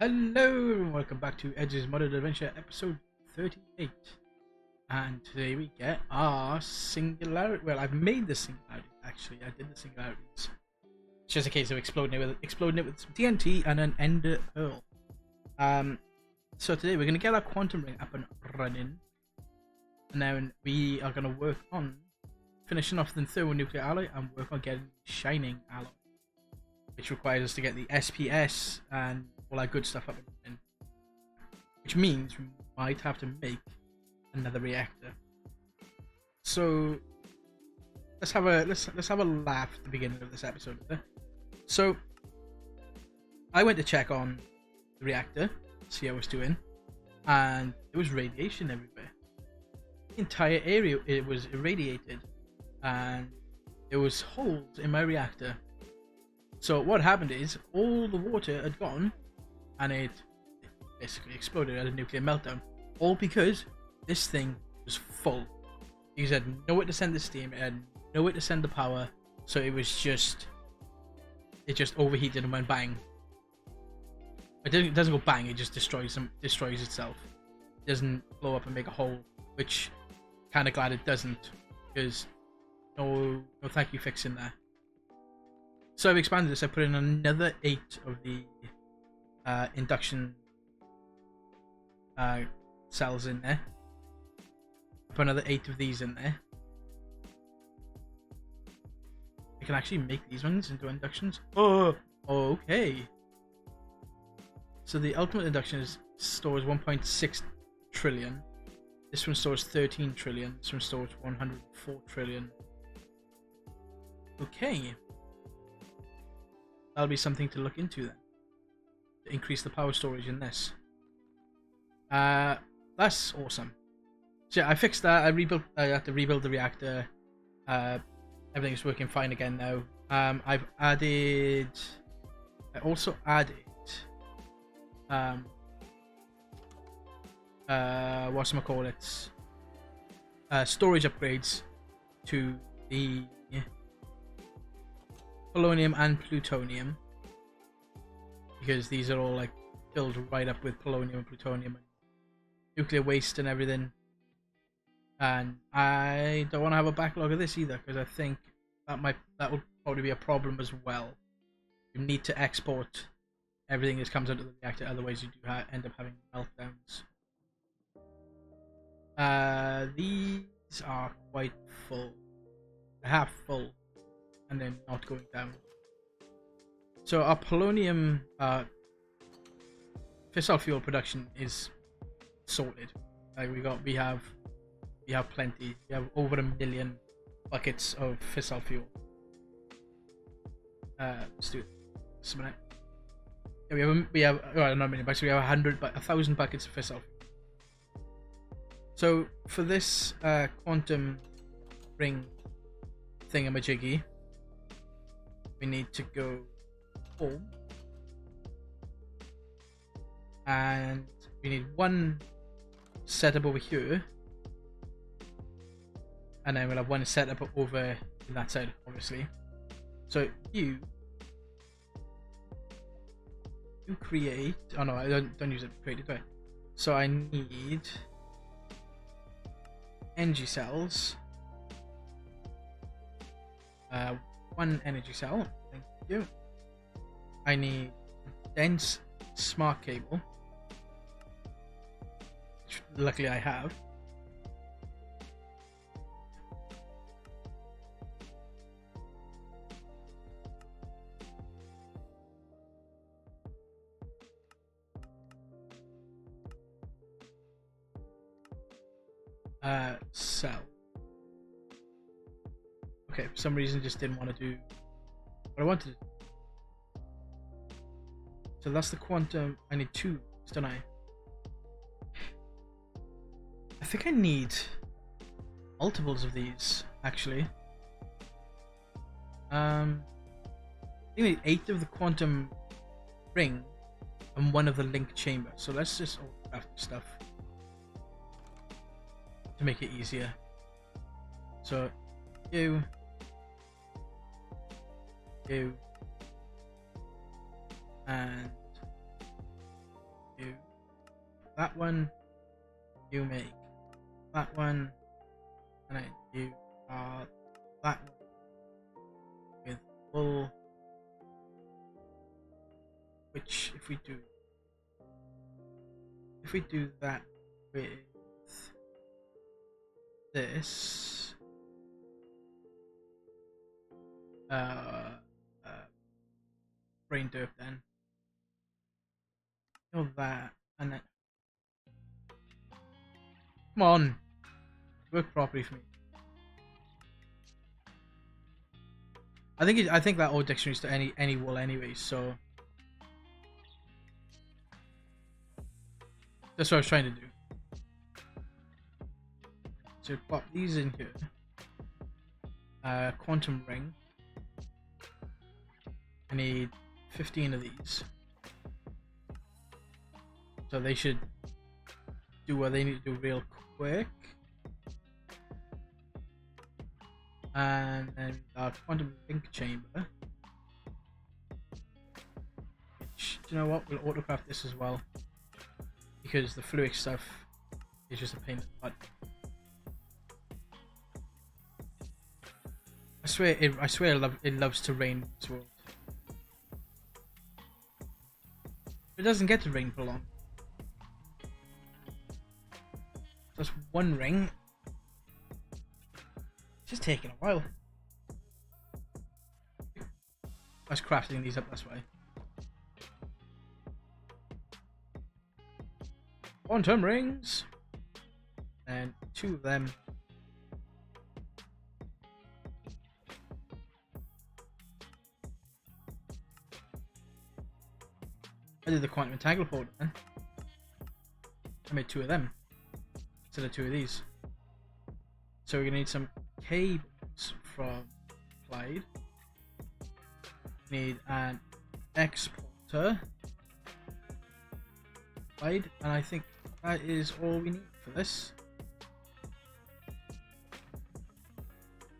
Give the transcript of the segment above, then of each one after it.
Hello and welcome back to Edge's Modded Adventure episode 38. And today we get our singularity. Well, I've made the singularity actually. I did the singularities. It's just a case of exploding it with some TNT and an Ender Pearl. So today we're gonna get our quantum ring up and running, and then we are gonna work on finishing off the thermonuclear alloy and work on getting shining alloy, which requires us to get the SPS and all that good stuff up and running. Which means we might have to make another reactor. So let's have a laugh at the beginning of this episode. So I went to check on the reactor, see how it's doing, and there was radiation everywhere. The entire area it was irradiated, and there was holes in my reactor. So what happened is all the water had gone, and it basically exploded at a nuclear meltdown. All because this thing was full. It had nowhere to send the steam, it had nowhere to send the power, so it just overheated and went bang. It doesn't go bang, it just destroys itself. It doesn't blow up and make a hole, which kinda glad it doesn't, because no thank you fixing that. So I've expanded this. I put in another 8 of the induction cells in there. I put another 8 of these in there. I can actually make these ones into inductions. Oh, okay. So the ultimate induction stores 1.6 trillion. This one stores 13 trillion. This one stores 104 trillion. Okay. That'll be something to look into then. To increase the power storage in this. That's awesome. So yeah, I fixed that. I had to rebuild the reactor. Everything's working fine again now. I also added whatchamacallit, storage upgrades to the polonium and plutonium, because these are all like filled right up with polonium and plutonium and nuclear waste and everything. And I don't want to have a backlog of this either, because I think that would probably be a problem as well. You need to export everything that comes out of the reactor, otherwise you do end up having meltdowns. These are quite full, half full, and then not going down. So our polonium fissile fuel production is sorted. Like we have plenty. We have over 1 million buckets of fissile fuel. Let's do this a minute. Yeah, we have well, not a million buckets. We have 1,000 buckets of fissile fuel. So for this quantum ring thingamajiggy, we need to go home, and we need one setup over here, and then we'll have one setup over in that side, obviously. So you create. Oh no, I don't use it to create it, do I? So I need energy cells. One energy cell. Thank you. I need dense smart cable, which luckily I have. Cell. Okay, for some reason just didn't want to do what I wanted. So that's the quantum. I need 2, don't I? I think I need multiples of these, actually. I think I need 8 of the quantum ring and 1 of the link chamber. So let's just craft stuff to make it easier. So you, and that one, you make that one, and then you are that one with wool. Which, if we do that with this, brain dirt, then kill that, and then come on, work properly for me. I think that old dictionary is to any wool anyway, so that's what I was trying to do. So pop these in here. Quantum ring. I need 15 of these. So they should do what they need to do real quick. And then our quantum link chamber. Which, do you know what? We'll autocraft this as well. Because the fluid stuff is just a pain in the butt. I swear it loves to rain in this world. It doesn't get to rain for long. Just one ring. It's just taking a while. I was crafting these up this way. Quantum rings. And 2 of them. I did the quantum entanglement folder then. I made 2 of them instead of 2 of these. So we're gonna need some cables from Clyde. Need an exporter. Clyde, and I think that is all we need for this.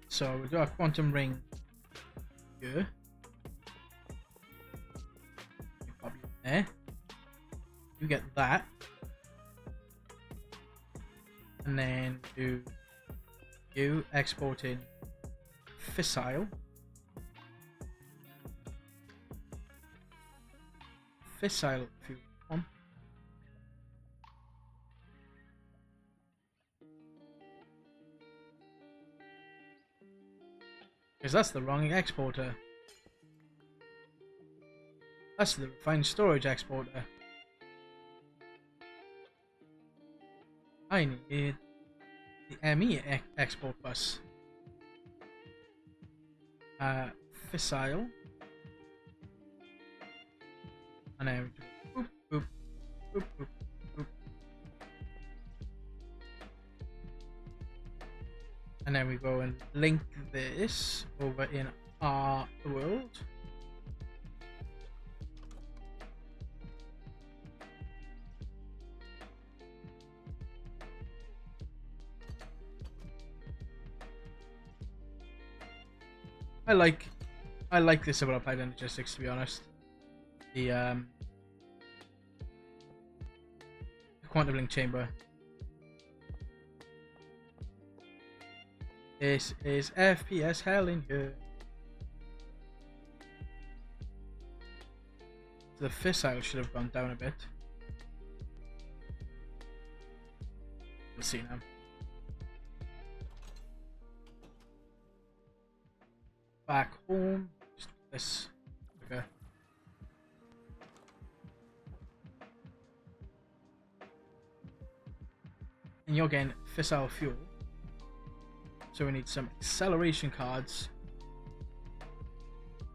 So we'll do our quantum ring here. There. You get that, and then do you export in fissile, if you want. Because that's the wrong exporter. That's the refined storage exporter. I need the ME export bus. Fissile. And then boop, boop, boop, boop, boop. And then we go and link this over in our world. I like this about applied logistics, to be honest. The quantum link chamber. This is FPS hell in here. The fissile should have gone down a bit. We'll see now. Back home. Just this. Okay. And you're getting fissile fuel. So we need some acceleration cards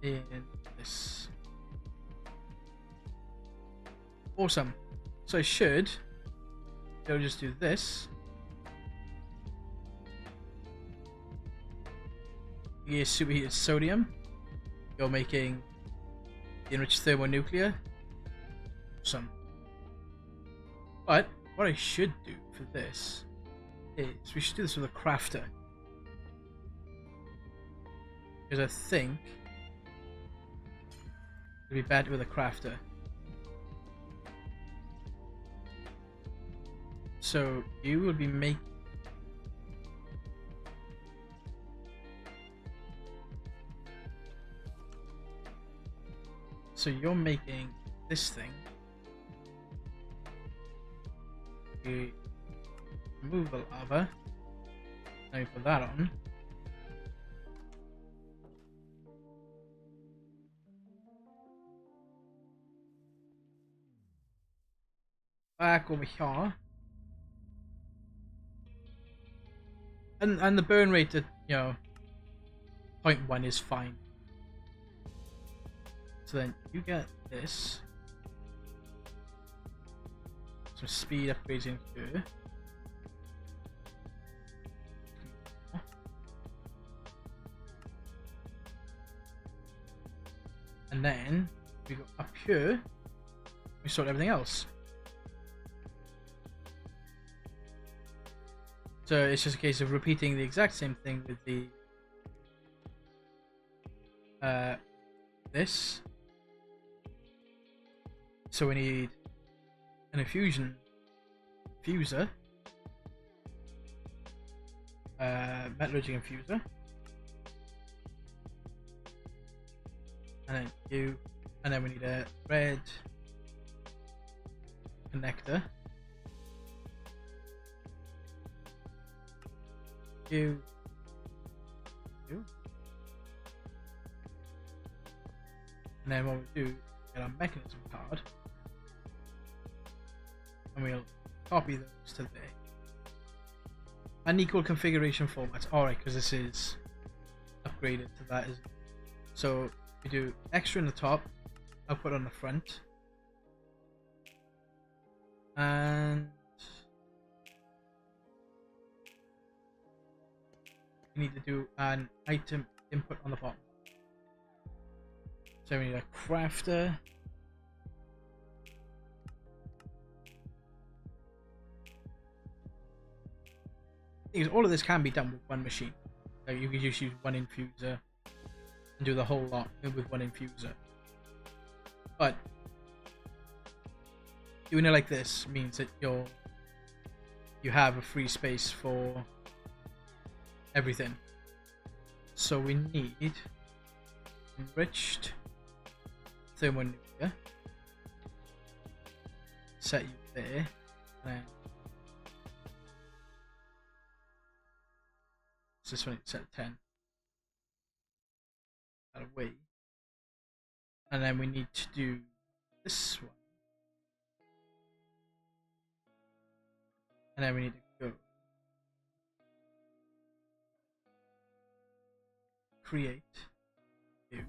in this. Awesome. So I should go just do this. Here's superheated sodium. You're making the enriched thermonuclear. Awesome. But what I should do for this is we should do this with a crafter. Because I think it'd be better with a crafter. So you will be making. So you're making this thing. You remove the lava. Now you put that on. Back over here. And the burn rate at 0.1 is fine. So then you get this. Some speed upgrades in here. And then we go up here. We sort everything else. So it's just a case of repeating the exact same thing with the this. So we need an infusion infuser, metallurgic infuser, and then we need a red connector. You. And then what we do is get our mechanism card and we'll copy those to there. Unequal configuration formats. Alright, because this is upgraded to that, isn't it? So we do extra in the top, output on the front, and we need to do an item input on the bottom. So we need a crafter. Because all of this can be done with one machine. So you can just use one infuser and do the whole lot with one infuser. But doing it like this means that you have a free space for everything. So we need enriched thermonuclear. Set you there, and then this one set 10. That away, and then we need to do this one, and then we need to go create new.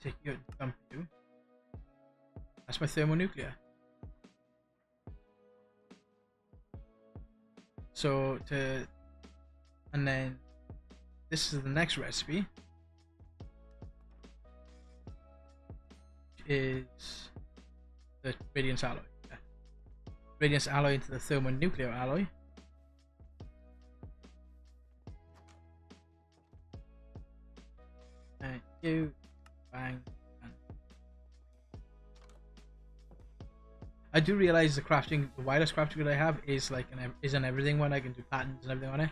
Take you and dump you. That's my thermonuclear. So and then this is the next recipe, which is the radiance alloy. Yeah. Radiance alloy into the thermonuclear alloy. And you bang. I do realize the wireless crafting that I have is like is an everything one. I can do patterns and everything on it,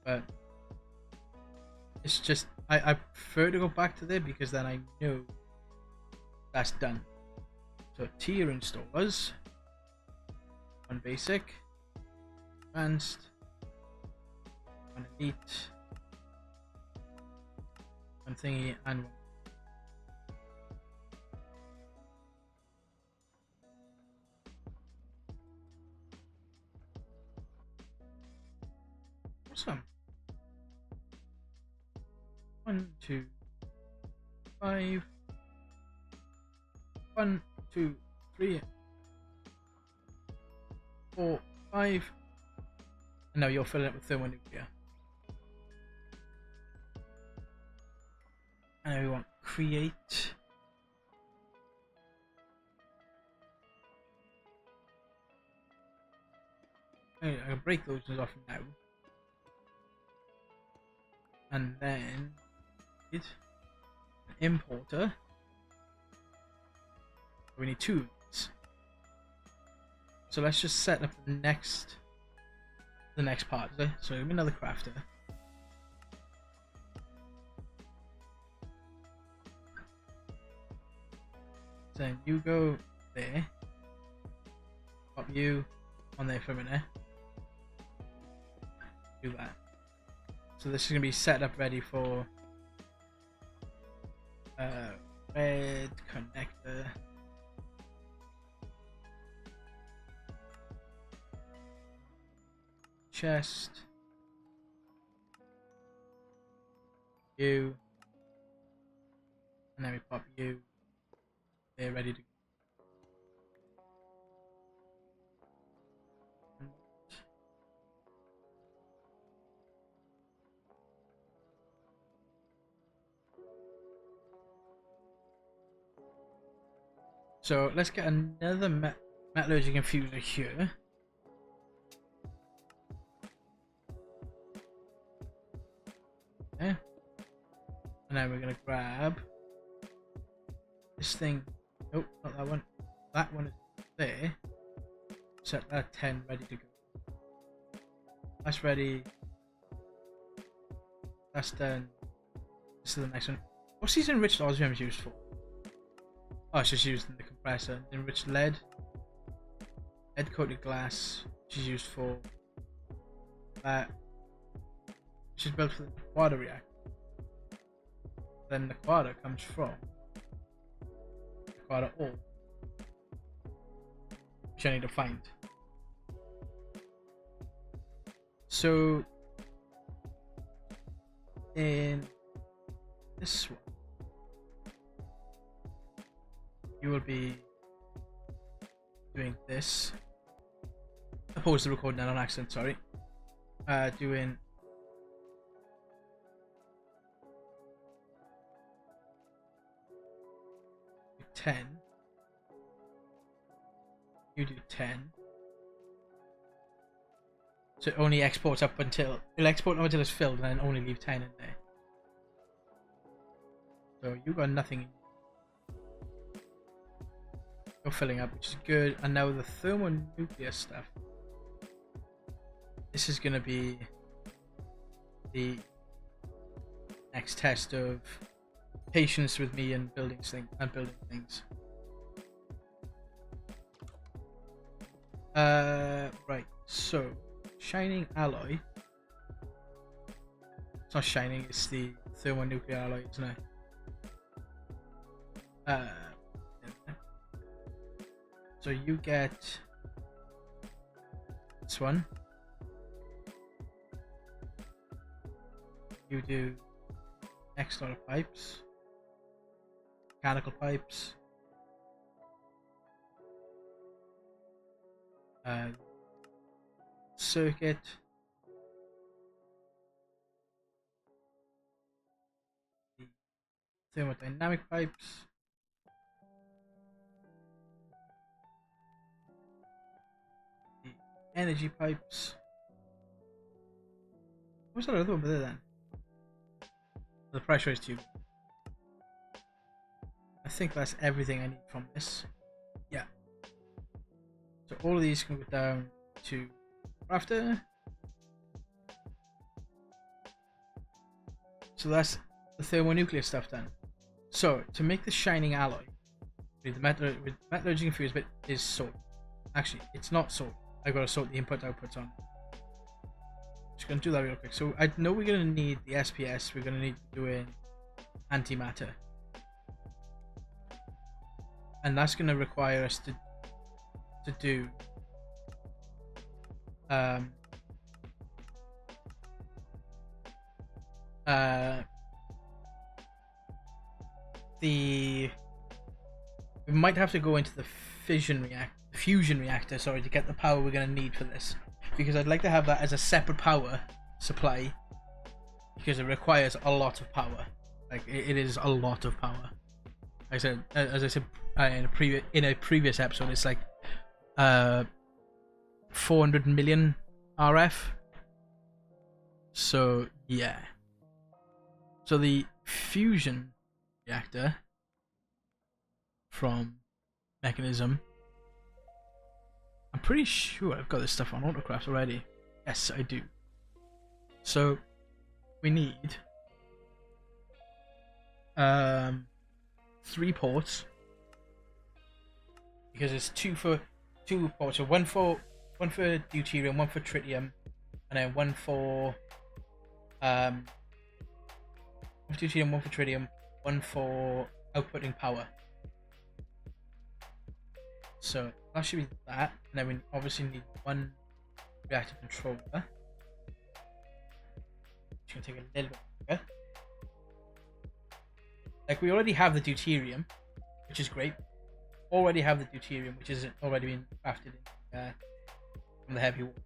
but it's just I prefer to go back to there because then I know that's done. So tier installers, one basic, advanced, one elite, one thingy, and one. Awesome. 1, 2, 5. 1, 2, 3, 4, 5. And now you're filling it with thermonuclear. And we want create. Okay, I can break those off now. And then an importer. We need 2 So let's just set up the next part. So give me another crafter. Then you go there. Pop you on there for a minute. Do that. So this is gonna be set up ready for red connector. Chest. You. And then we pop you. They're ready to go. So let's get another metallurgic infuser here. Okay. And then we're gonna grab this thing. Nope, not that one. That one is there. Set that 10 ready to go. That's ready. That's done. This is the next one. What's these enriched osmiums used for? Oh, it's just used in the compressor. Enriched lead. Lead coated glass, which is used for that. Which is built for the water reactor. Then the quarter comes from the quarter ore, which I need to find. So in this one, you will be doing this. I paused the recording on accident, sorry. Doing 10. You do 10. So it only exports up until it'll export up until it's filled, and then only leave 10 in there. So you got nothing. You're filling up, which is good. And now the thermonuclear stuff. This is gonna be the next test of patience with me and building things. Right. So shining alloy. It's not shining. It's the thermonuclear alloy, isn't it? So you get this one. You do X lot of pipes, mechanical pipes, circuit, the thermodynamic pipes, the energy pipes. What's that other one there then? The pressurized tube. I think that's everything I need from this. Yeah. So all of these can go down to crafter. So that's the thermonuclear stuff done. So to make the shining alloy, with metallurgic infused bit is salt. Actually, it's not salt. I've got to sort the input outputs on. Just gonna do that real quick. So I know we're gonna need the SPS. We're gonna need to do in antimatter, and that's gonna require us to do we might have to go into the fusion reactor, sorry, to get the power we're gonna need for this. Because I'd like to have that as a separate power supply, because it requires a lot of power. Like it is a lot of power. As I said in a previous episode, it's like 400 million RF. So yeah. So the fusion reactor from Mechanism, I'm pretty sure I've got this stuff on autocraft already. Yes, I do. So we need 3 ports, because it's two ports. So one for deuterium, one for tritium, and then one for deuterium, one for tritium, one for outputting power. So that should be that, and then we obviously need one reactor controller. It's gonna take a little bit longer. Like, we already have the deuterium, which is great. Already have the deuterium, which is already been crafted from the heavy water.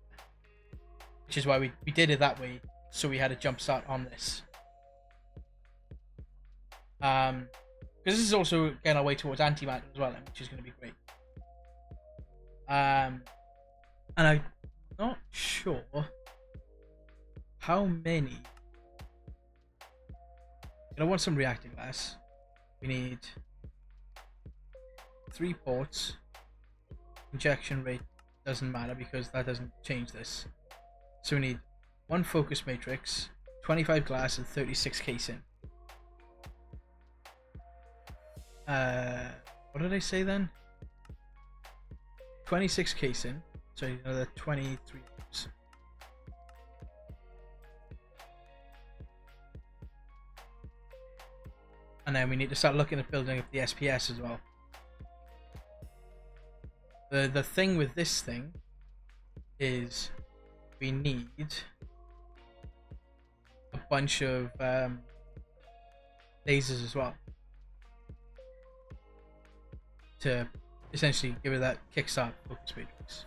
Which is why we did it that way, so we had a jump start on this. Because this is also getting our way towards antimatter as well, which is going to be great. And I'm not sure how many. I want some reactor glass. We need 3 ports. Injection rate doesn't matter because that doesn't change this. So we need 1 focus matrix, 25 glass, and 36 casing. What did I say then? 26 casing. So another 23. And then we need to start looking at building up the SPS as well. The thing with this thing is we need a bunch of lasers as well to essentially give it that kickstart focus matrix.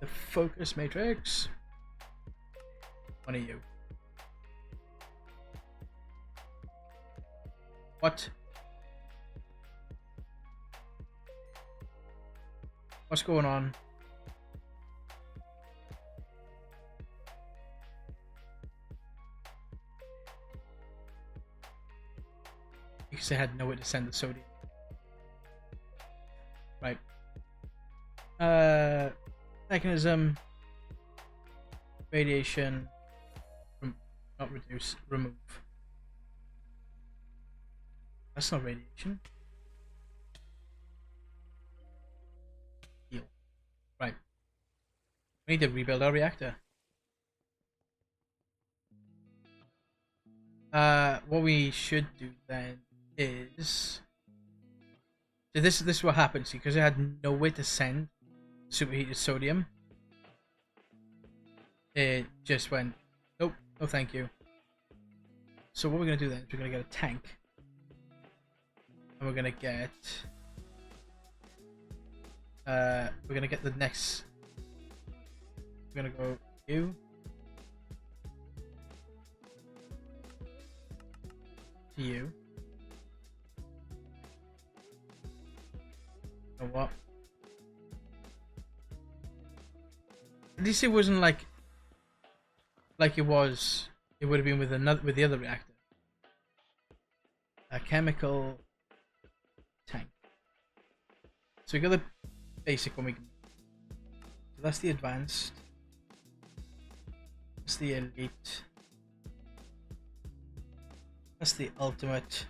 The focus matrix. One of you. What? What's going on? Because they had nowhere to send the sodium. Right. Mechanism. Radiation. Not reduce. Remove. That's not radiation. Heal. Right. We need to rebuild our reactor. What we should do then is... So this is what happens, because it had nowhere to send superheated sodium. It just went, nope, no thank you. So what we're going to do then is we're going to get a tank. And we're going to get... we're going to get the next... We're going to go you. To you. You know what? At least it wasn't like it was. It would have been with the other reactor. A chemical tank. So we got the basic one. So that's the advanced. That's the elite. That's the ultimate.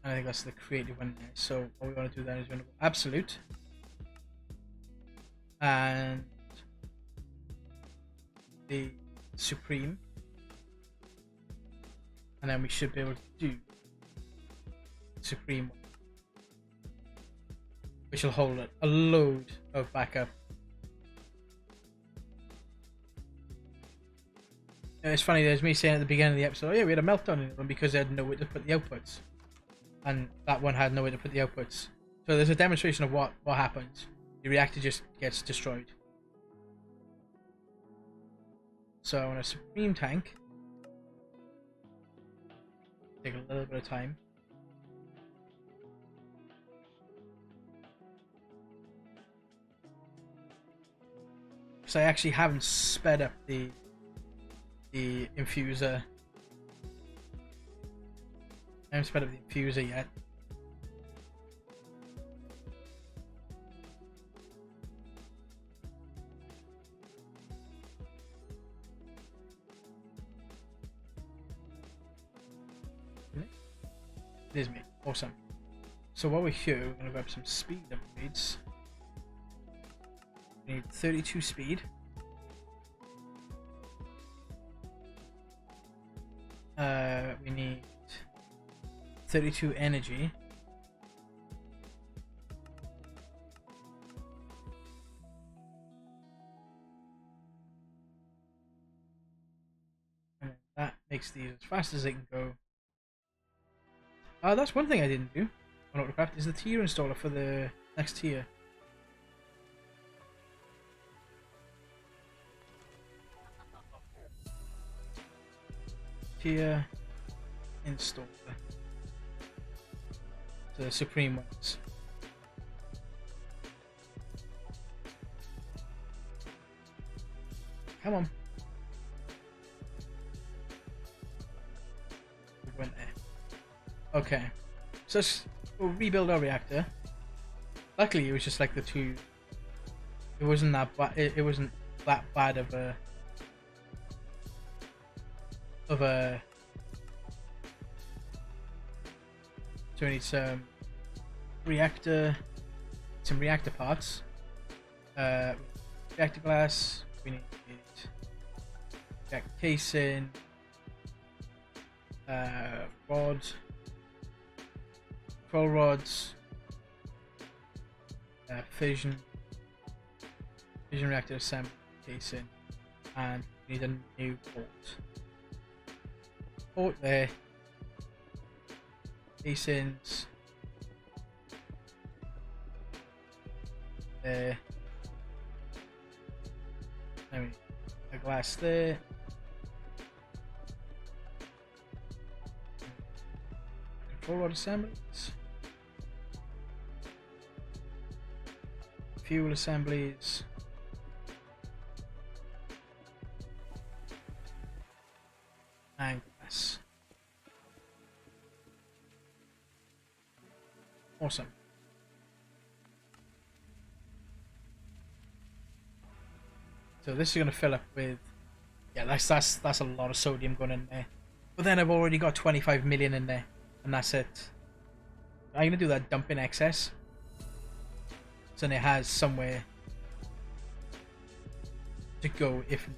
And I think that's the creative one there. So what we want to do then is we're going to go absolute. And the supreme. And then we should be able to do supreme, which will hold a load of backup. It's funny, there's me saying at the beginning of the episode, oh yeah, we had a meltdown in one because they had nowhere to put the outputs. And that one had nowhere to put the outputs. So there's a demonstration of what happens. The reactor just gets destroyed. So I want a supreme tank. Take a little bit of time. Because I actually haven't sped up the infuser. I haven't sped up the infuser yet. It is me. Awesome. So while we're here, we're gonna grab some speed upgrades. We need 32 speed. We need 32 energy. And that makes these as fast as they can go. That's one thing I didn't do on Autocraft is the tier installer for the next tier. Tier installer. The supreme ones. Come on. We went there. Okay. So we'll rebuild our reactor. Luckily, it was just like the two. It wasn't that bad. It wasn't that bad of a. So we need some reactor parts. Reactor glass. We need reactor casing. Rod. Control rods. Fission reactor assembly casing, and we need a new port there. Casings there. A glass there. Control rod assemblies. Fuel assemblies. And glass. Awesome. So this is going to fill up with, yeah, that's a lot of sodium going in there. But then I've already got 25 million in there, and that's it. I'm going to do that dump in excess, so then it has somewhere to go if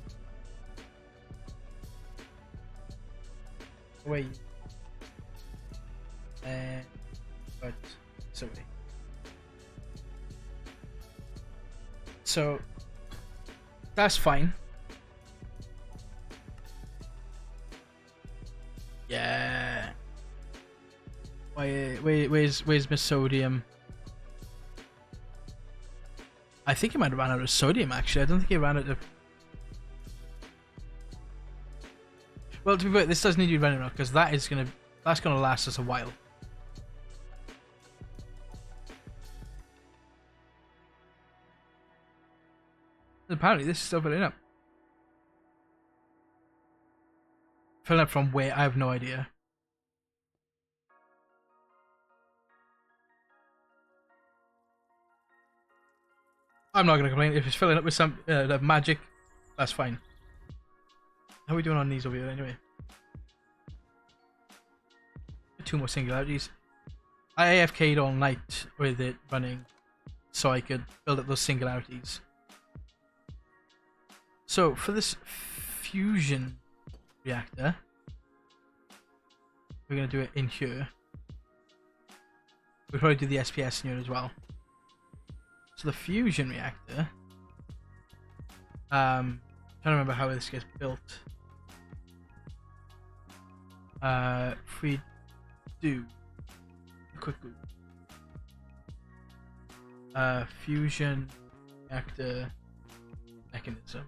away. But sorry. So that's fine. Yeah. Where's my sodium? I think it might have run out of sodium actually. I don't think it ran out of. Well, to be fair, this does need to be running out because that's gonna last us a while. Apparently, this is still filling up. Filling up from where? I have no idea. I'm not gonna complain if it's filling up with some magic. That's fine. How are we doing on these over here anyway? 2 more singularities. I AFK'd all night with it running so I could build up those singularities. So for this fusion reactor, we're going to do it in here. We'll probably do the SPS in here as well. So the fusion reactor, trying to remember how this gets built. If we do a quick Google. Fusion reactor mechanism.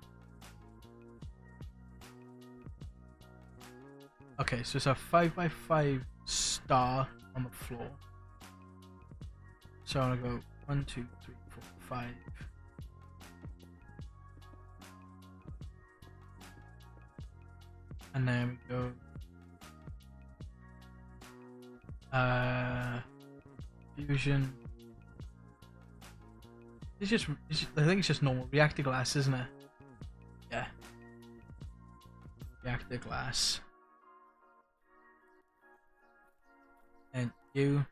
Okay, so it's a 5x5 star on the floor. So I'm gonna go 1, 2, 3, 4, 5. And then we go fusion. I think it's just normal reactor glass, isn't it? Yeah. Reactor glass. And you.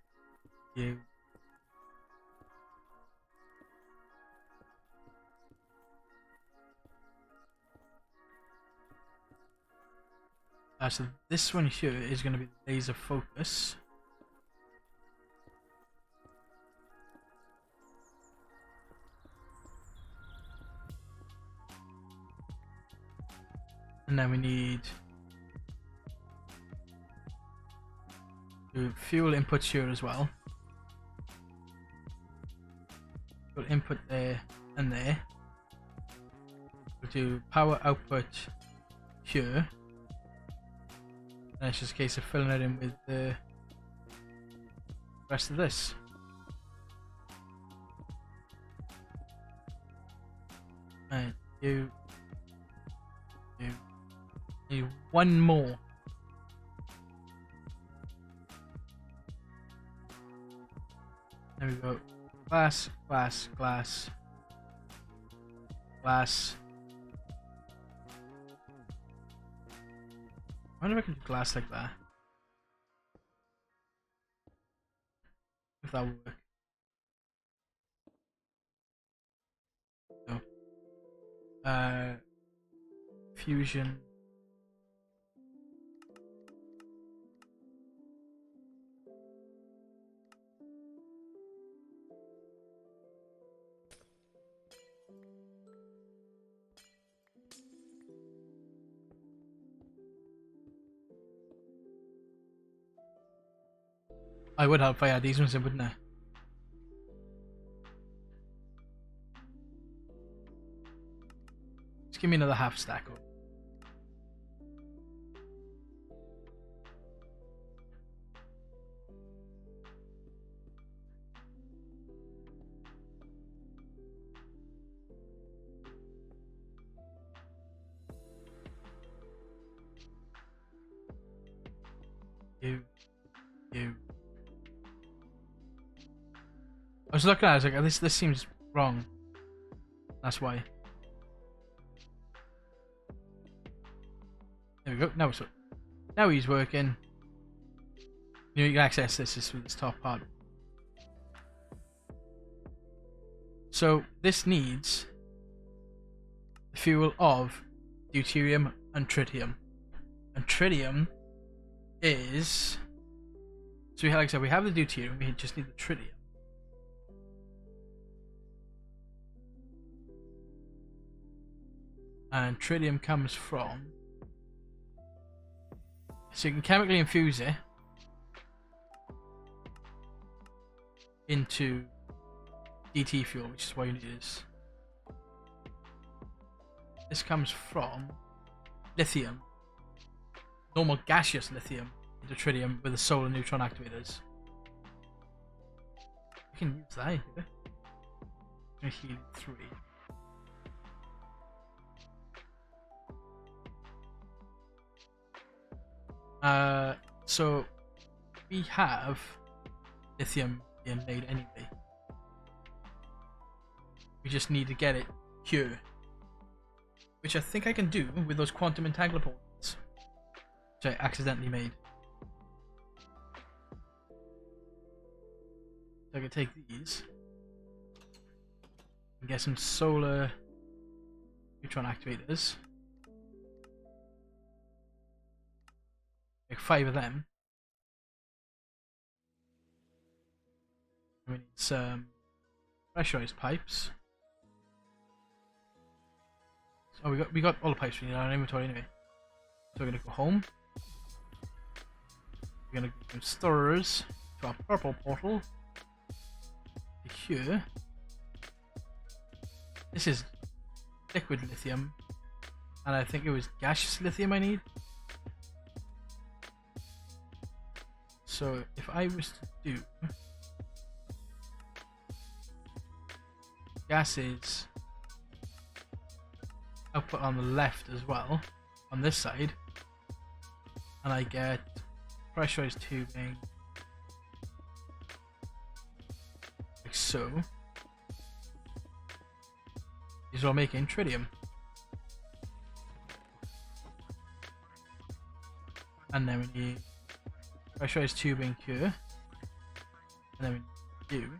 So this one here is going to be laser focus. And then we need fuel inputs here as well. Fuel input there and there. We'll do power output here. And it's just a case of filling it in with the rest of this. And you need one more. There we go. Glass, glass, glass, glass. I wonder if I can do glass like that. If that would work. No. Fusion. I would have if I had these ones in, wouldn't I? Just give me another half stack. You. I was looking at it, I was like, oh, this seems wrong. That's why. There we go. Now he's working. You can access this through this top part. So this needs the fuel of deuterium and tritium. And tritium is, so like I said, we have the deuterium, we just need the tritium. And tritium comes from, so you can chemically infuse it into DT fuel, which is why you need this. This comes from lithium, normal gaseous lithium into tritium with the solar neutron activators. You can use that here. Helium 3. So we have lithium being made anyway. We just need to get it here, which I think I can do with those quantum entangler points, which I accidentally made. So I can take these and get some solar neutron activators. Make 5 of them. We need some pressurized pipes. Oh, we got all the pipes we need in our inventory anyway. So we're gonna go home. We're gonna go storers to our purple portal. Here. This is liquid lithium, and I think it was gaseous lithium I need. So if I was to do gases output on the left as well, on this side, and I get pressurized tubing like so, these are all making tritium. And then we need pressurized tubing here. and then you,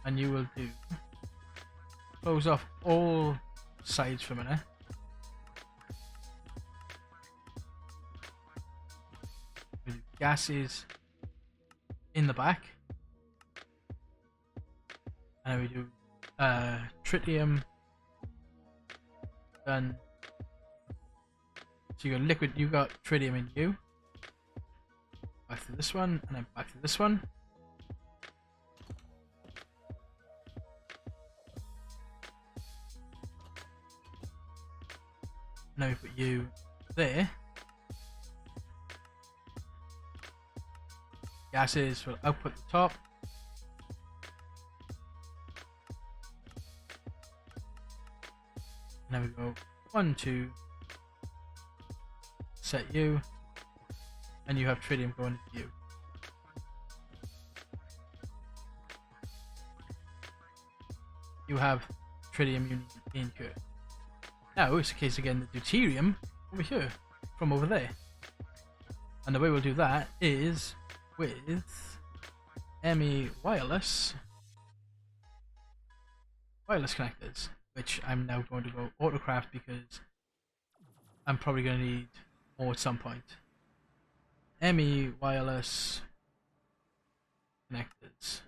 and you will do close off all sides for a minute. We do gases in the back, and then we do tritium. Done. So you got liquid, you got tritium in you. Back to this one, and then back to this one. Now we put you there. Gases will output the top. And then we go 1, 2, set you, and you have tritium going into you. You have tritium you need in here. Now it's a case again the deuterium over here, from over there. And the way we'll do that is with ME wireless connectors, which I'm now going to go autocraft because I'm probably going to need more at some point. ME wireless connectors.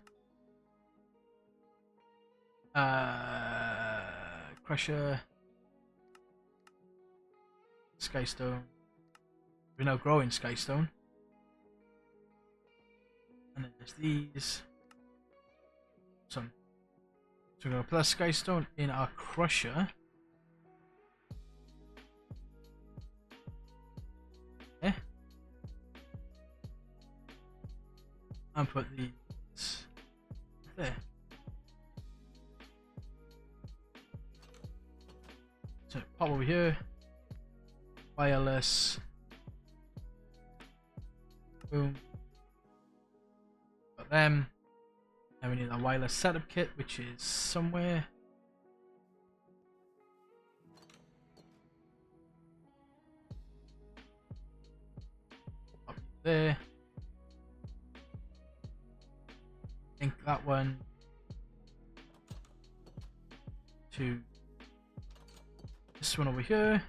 Crusher. Skystone. We're now growing Skystone. And then there's these. So we're going to put Skystone in our crusher. Okay. And put these there. So pop over here. Wireless. Boom. Got them. Now we need a wireless setup kit, which is somewhere. Up there. Link that one to this one over here.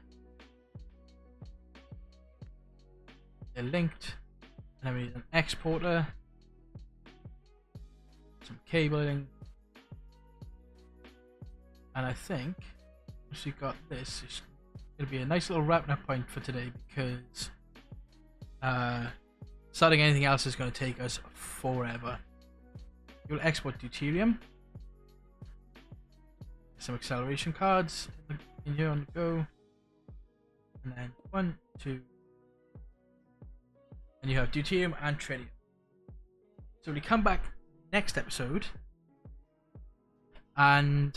They're linked. And then we need an exporter. Some cabling, and I think once we got this, it's gonna be a nice little wrapping up point for today because starting anything else is going to take us forever. You'll export deuterium, some acceleration cards in here on the go, and then 1, 2, and you have deuterium and tritium. So we come back next episode and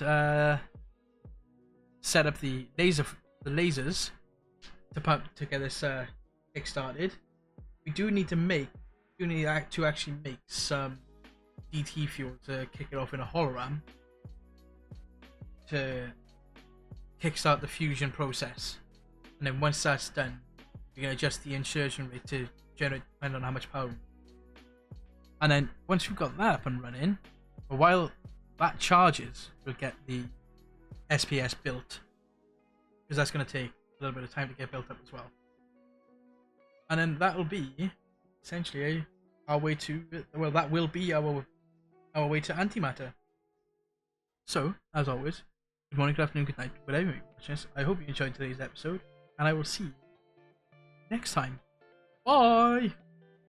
set up the lasers to get this kick started. We do need to actually make some DT fuel to kick it off in a hologram to kickstart the fusion process, and then once that's done, we can adjust the insertion rate to generate depending on how much power. And then once we've got that up and running, while that charges, we'll get the SPS built, because that's going to take a little bit of time to get built up as well. And then that will be essentially our way to, well, that will be our way to antimatter. So, as always, good morning, good afternoon, good night, whatever you watch this. I hope you enjoyed today's episode, and I will see you next time. Bye!